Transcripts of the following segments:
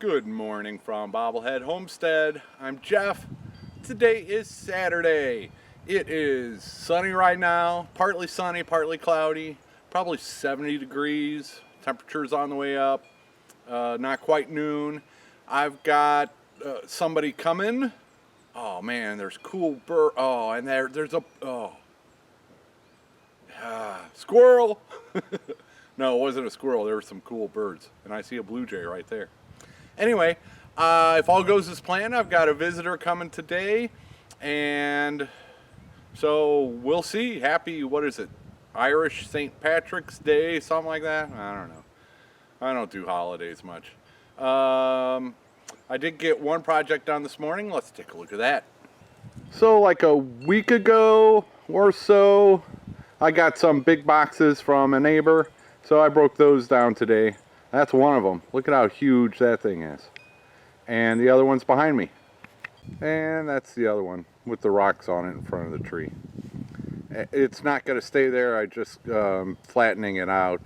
Good morning from Bobblehead Homestead. I'm Jeff. Today is Saturday. It is sunny right now, partly sunny, partly cloudy, probably 70 degrees. Temperature's on the way up, not quite noon. I've got somebody coming. Oh man, there's cool bird. Oh, and there's a squirrel. No, it wasn't a squirrel. There were some cool birds, and I see a blue jay right there. Anyway, if all goes as planned, I've got a visitor coming today, and so we'll see. Happy, what is it, Irish St. Patrick's Day, something like that? I don't know. I don't do holidays much. I did get one project done this morning. Let's take a look at that. So like a week ago or so, I got some big boxes from a neighbor, so I broke those down today. That's one of them. Look at how huge that thing is. And the other one's behind me. And that's the other one with the rocks on it in front of the tree. It's not going to stay there. I just flattening it out.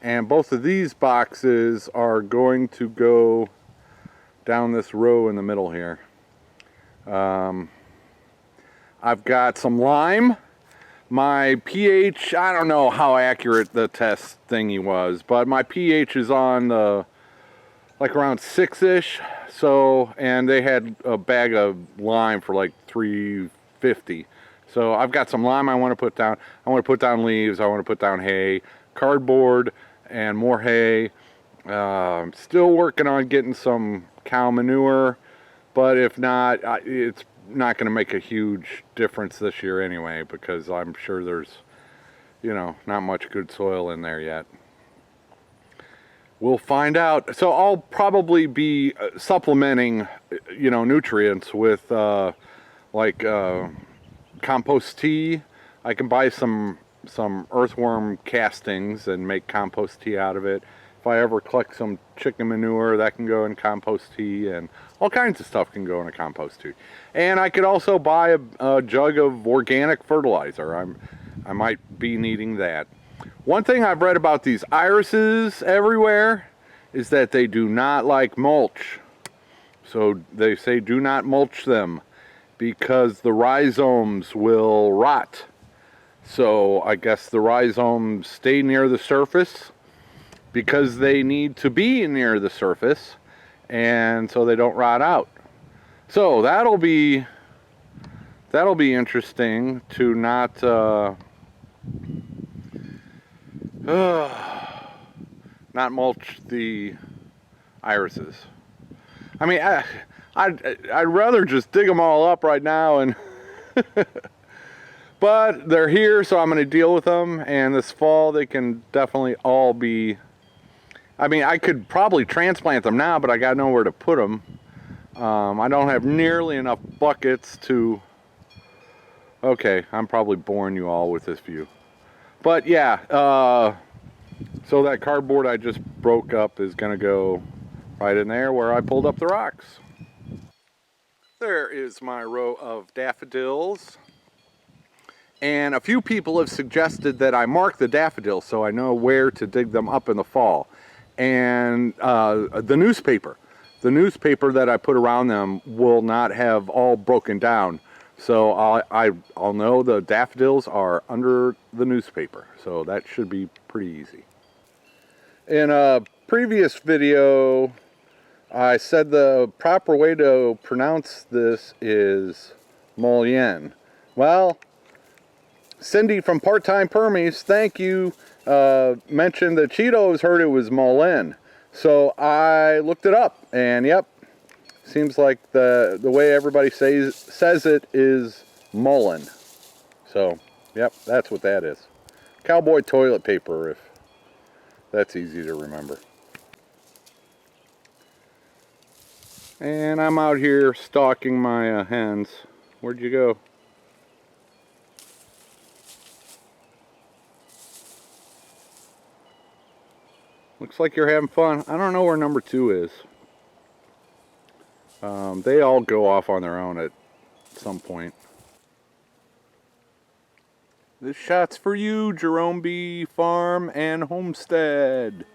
And both of these boxes are going to go down this row in the middle here. I've got some lime. My pH, I don't know how accurate the test thingy was, but my pH is on like around 6-ish. So, and they had a bag of lime for like $3.50. So I've got some lime I want to put down. I want to put down leaves. I want to put down hay, cardboard, and more hay. Still working on getting some cow manure, but if not, it's not going to make a huge difference this year anyway, because I'm sure there's, you know, not much good soil in there yet. We'll find out. So I'll probably be supplementing, you know, nutrients with like compost tea. I can buy some earthworm castings and make compost tea out of it. If I ever collect some chicken manure, that can go in compost tea, and all kinds of stuff can go in a compost tea. And I could also buy a jug of organic fertilizer. I might be needing that. One thing I've read about these irises everywhere is that they do not like mulch. So they say do not mulch them because the rhizomes will rot. So I guess the rhizomes stay near the surface because they need to be near the surface, and so they don't rot out. So that'll be interesting to not not mulch the irises. I mean, I'd rather just dig them all up right now, and but they're here, so I'm going to deal with them, and this fall they can definitely all be. I mean, I could probably transplant them now, but I got nowhere to put them. I don't have nearly enough buckets to... Okay, I'm probably boring you all with this view. But yeah, so that cardboard I just broke up is going to go right in there where I pulled up the rocks. There is my row of daffodils. And a few people have suggested that I mark the daffodils so I know where to dig them up in the fall. And the newspaper that I put around them will not have all broken down. So I'll know the daffodils are under the newspaper. So that should be pretty easy. In a previous video, I said the proper way to pronounce this is mullein. Well, Cindy from Part-Time Permies, thank you, mentioned that Cheetos heard it was mullein. So I looked it up, and yep, seems like the way everybody says it is mullein. So, yep, that's what that is. Cowboy toilet paper, if that's easy to remember. And I'm out here stalking my hens. Where'd you go? Looks like you're having fun. I don't know where number 2 is. They all go off on their own at some point. This shot's for you, Jerome B. Farm and Homestead.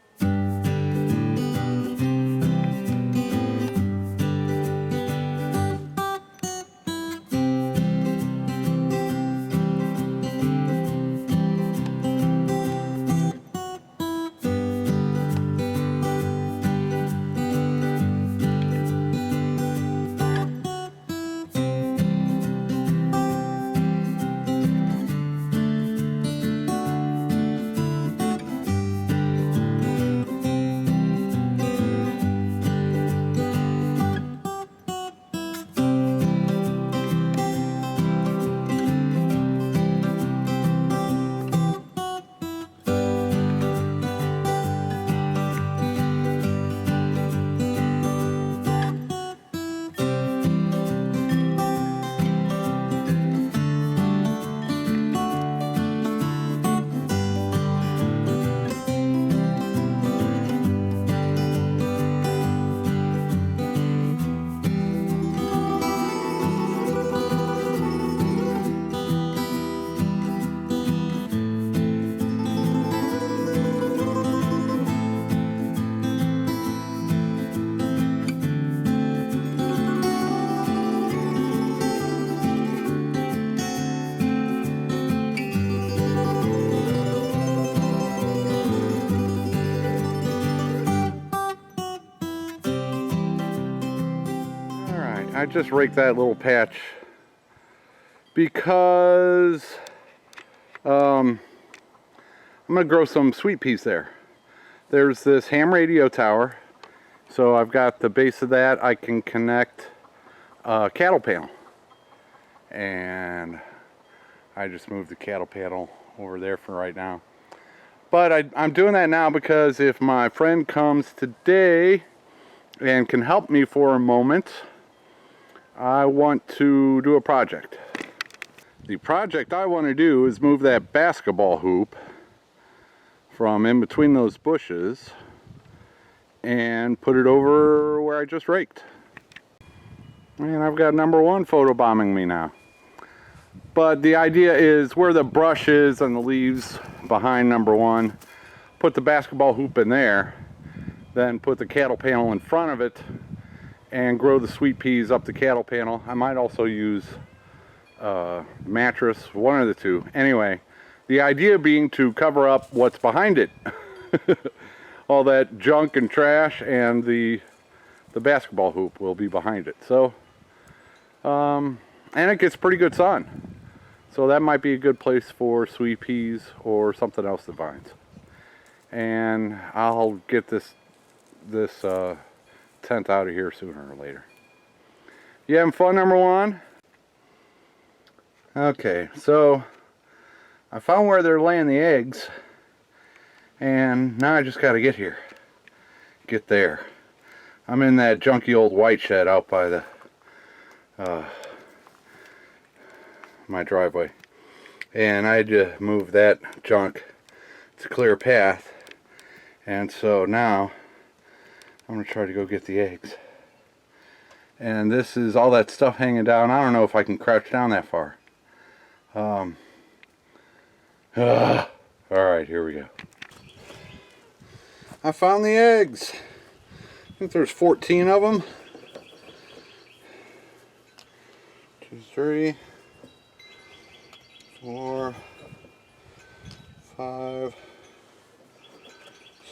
I just raked that little patch because I'm gonna grow some sweet peas there. There's this ham radio tower, so I've got the base of that. I can connect a cattle panel, and I just moved the cattle panel over there for right now. But I'm doing that now because if my friend comes today and can help me for a moment, I want to do a project. The project I want to do is move that basketball hoop from in between those bushes and put it over where I just raked. And I've got number one photobombing me now. But the idea is where the brush is and the leaves behind number one, put the basketball hoop in there, then put the cattle panel in front of it and grow the sweet peas up the cattle panel. I might also use mattress, one of the two. Anyway, the idea being to cover up what's behind it. All that junk and trash, and the basketball hoop will be behind it. So, and it gets pretty good sun. So that might be a good place for sweet peas or something else that vines. And I'll get this tent out of here sooner or later. You having fun, number one? Okay, so I found where they're laying the eggs, and now I just got to get there. I'm in that junky old white shed out by the my driveway, and I had to move that junk to clear a path, and so now I'm gonna try to go get the eggs. And this is all that stuff hanging down. I don't know if I can crouch down that far. Alright, here we go. I found the eggs. I think there's 14 of them. 2, 3, 4, 5,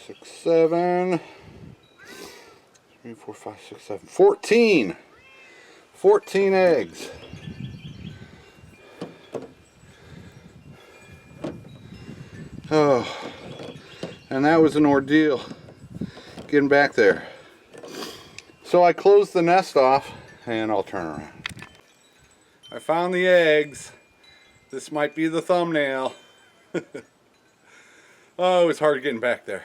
6, 7, 3, 4, 5, 6, 7, 14. 14 eggs. Oh, and that was an ordeal getting back there. So I closed the nest off, and I'll turn around. I found the eggs. This might be the thumbnail. Oh, it was hard getting back there.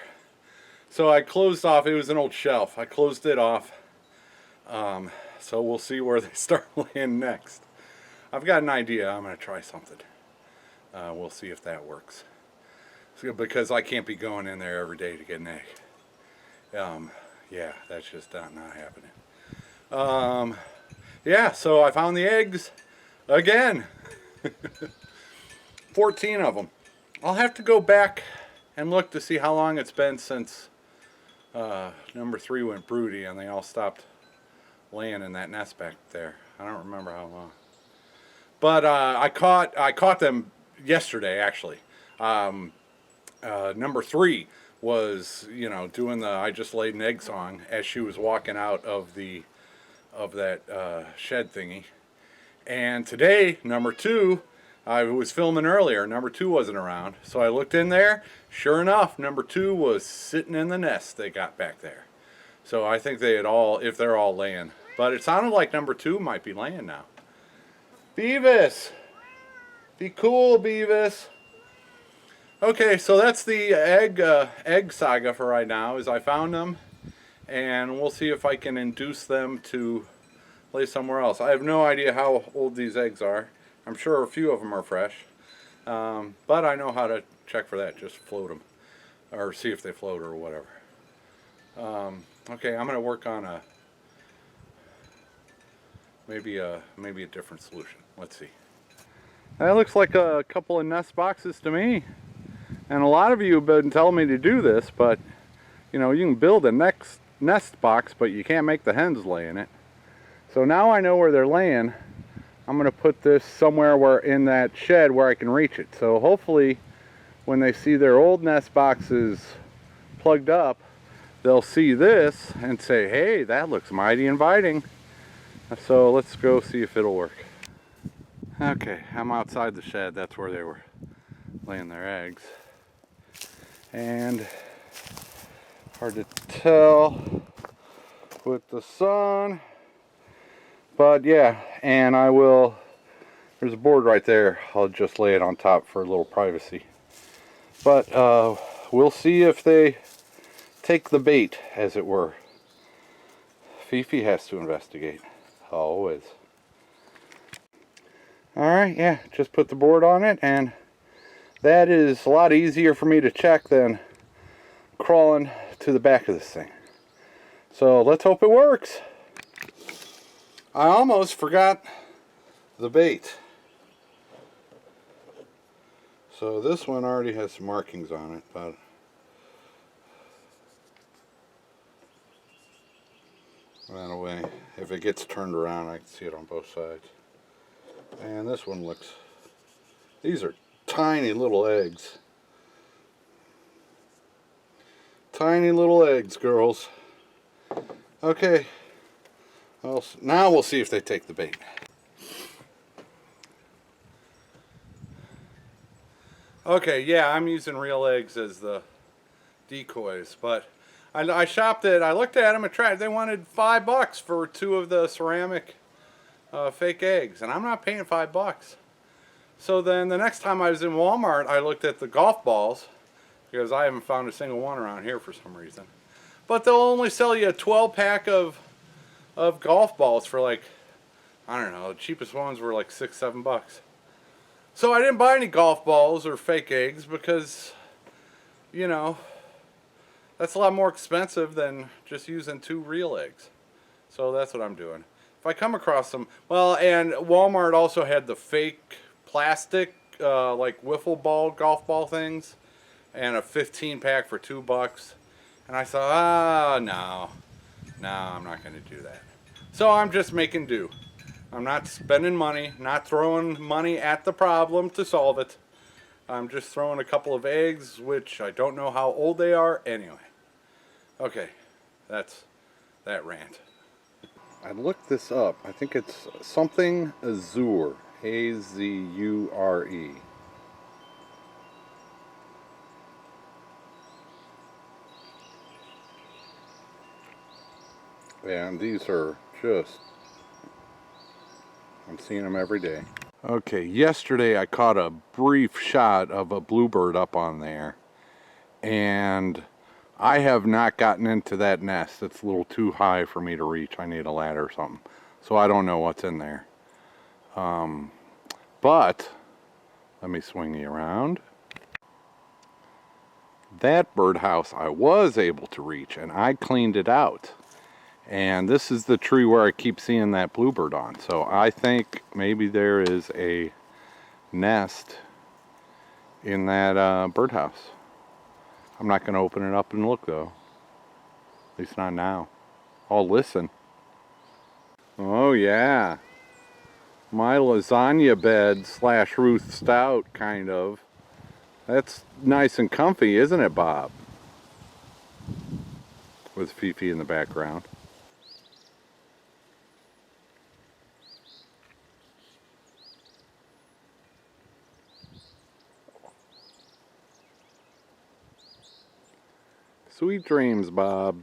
So I closed off, it was an old shelf. I closed it off. So we'll see where they start laying next. I've got an idea. I'm going to try something. We'll see if that works. Because I can't be going in there every day to get an egg. Yeah, that's just not happening. Yeah, so I found the eggs again. 14 of them. I'll have to go back and look to see how long it's been since number 3 went broody and they all stopped laying in that nest back there. I don't remember how long. But I caught them yesterday, actually. Number 3 was, you know, doing the "I just laid an egg" song as she was walking out of that shed thingy. And today, number 2, I was filming earlier. Number 2 wasn't around, so I looked in there. Sure enough, number 2 was sitting in the nest they got back there. So I think they had all, if they're all laying. But it sounded like number 2 might be laying now. Beavis! Be cool, Beavis! Okay, so that's the egg saga for right now, is I found them, and we'll see if I can induce them to lay somewhere else. I have no idea how old these eggs are. I'm sure a few of them are fresh, but I know how to check for that. Just float them, or see if they float or whatever. Okay, I'm going to work on maybe a different solution. Let's see. That looks like a couple of nest boxes to me. And a lot of you have been telling me to do this, but you know, you can build a nest box, but you can't make the hens lay in it. So now I know where they're laying. I'm going to put this somewhere where in that shed where I can reach it. So hopefully when they see their old nest boxes plugged up, they'll see this and say, hey, that looks mighty inviting. So let's go see if it'll work. Okay, I'm outside the shed. That's where they were laying their eggs. And hard to tell with the sun. But yeah, and I will, there's a board right there. I'll just lay it on top for a little privacy. But we'll see if they take the bait, as it were. Fifi has to investigate, always. Alright, yeah, just put the board on it, and that is a lot easier for me to check than crawling to the back of this thing. So let's hope it works. I almost forgot the bait. So this one already has some markings on it, but that way, if it gets turned around, I can see it on both sides. And this one looks, these are tiny little eggs. Tiny little eggs, girls. Okay, well, now we'll see if they take the bait. Okay, yeah, I'm using real eggs as the decoys, but I shopped it. I looked at them at Trigg. They wanted $5 for 2 of the ceramic fake eggs, and I'm not paying $5. So then the next time I was in Walmart, I looked at the golf balls, because I haven't found a single one around here for some reason. But they'll only sell you a 12-pack of golf balls for like, I don't know, the cheapest ones were like $6, $7. So I didn't buy any golf balls or fake eggs because, you know, that's a lot more expensive than just using 2 real eggs. So that's what I'm doing. If I come across them, well, and Walmart also had the fake plastic, like wiffle ball, golf ball things, and a 15-pack for $2. And I thought, no, I'm not going to do that. So I'm just making do. I'm not spending money, not throwing money at the problem to solve it. I'm just throwing a couple of eggs, which I don't know how old they are anyway. Okay, that's that rant. I looked this up. I think it's something Azure. A-Z-U-R-E. And these are just, I'm seeing them every day. Okay, yesterday I caught a brief shot of a bluebird up on there, and I have not gotten into that nest. It's a little too high for me to reach. I need a ladder or something. So I don't know what's in there. But let me swing you around. That birdhouse I was able to reach, and I cleaned it out. And this is the tree where I keep seeing that bluebird on. So I think maybe there is a nest in that birdhouse. I'm not going to open it up and look though. At least not now. I'll listen. Oh yeah. My lasagna bed / Ruth Stout, kind of. That's nice and comfy, isn't it, Bob? With Fifi in the background. Sweet dreams, Bob.